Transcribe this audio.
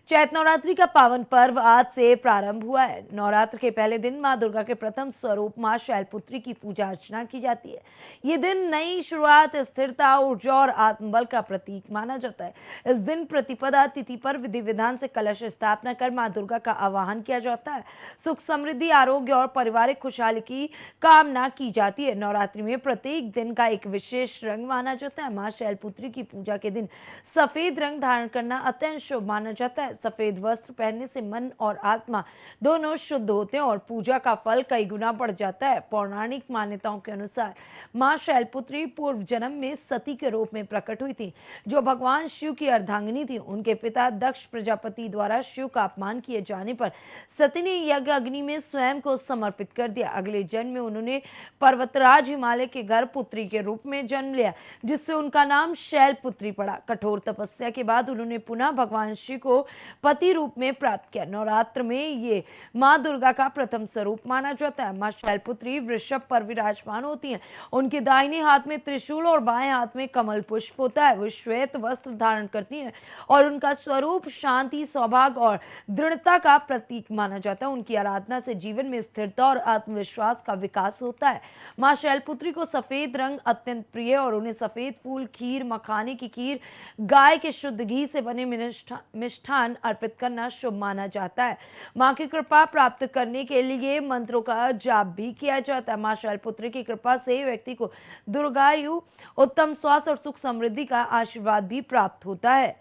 चैत्र नवरात्रि का पावन पर्व आज से प्रारंभ हुआ है। नवरात्र के पहले दिन मां दुर्गा के प्रथम स्वरूप मां शैलपुत्री की पूजा अर्चना की जाती है। ये दिन नई शुरुआत, स्थिरता, ऊर्जा और आत्मबल का प्रतीक माना जाता है। इस दिन प्रतिपदा तिथि पर विधि विधान से कलश स्थापना कर मां दुर्गा का आवाहन किया जाता है। सुख, समृद्धि, आरोग्य और पारिवारिक खुशहाली की कामना की जाती है। नवरात्रि में प्रत्येक दिन का एक विशेष रंग माना जाता है। मां शैलपुत्री की पूजा के दिन सफेद रंग धारण करना अत्यंत शुभ माना जाता है। सफेद वस्त्र पहनने से मन और आत्मा दोनों शुद्ध होते हैं और पूजा का फल कई गुना बढ़ जाता है। पौराणिक मान्यताओं के अनुसार मां शैलपुत्री पूर्व जन्म में सती के रूप में प्रकट हुई थी, जो भगवान शिव की अर्धांगिनी थी। उनके पिता दक्ष प्रजापति द्वारा शिव का अपमान किए जाने पर सती ने यज्ञ अग्नि में स्वयं को समर्पित कर दिया। अगले जन्म में उन्होंने पर्वतराज हिमालय के गर्भ पुत्री के रूप में जन्म लिया, जिससे उनका नाम शैलपुत्री पड़ा। कठोर तपस्या के बाद उन्होंने पुनः भगवान शिव को पति रूप में प्राप्त किया। नवरात्र में ये मां दुर्गा का प्रथम स्वरूप माना जाता है। मां शैलपुत्री वृषभ पर विराजमान होती हैं। उनके दाहिने हाथ में त्रिशूल और बाएं हाथ में कमल पुष्प होता है। वो श्वेत वस्त्र धारण करती हैं और उनका स्वरूप शांति, सौभाग्य और दृढ़ता का प्रतीक माना जाता है। उनकी आराधना से जीवन में स्थिरता और आत्मविश्वास का विकास होता है। मां शैलपुत्री को सफेद रंग अत्यंत प्रिय और उन्हें सफेद फूल, खीर, मखाने की खीर, गाय के शुद्ध घी से बने मिष्ठान अर्पित करना शुभ माना जाता है। मां की कृपा प्राप्त करने के लिए मंत्रों का जाप भी किया जाता है। मां शैलपुत्री की कृपा से व्यक्ति को दीर्घायु, उत्तम स्वास्थ्य और सुख समृद्धि का आशीर्वाद भी प्राप्त होता है।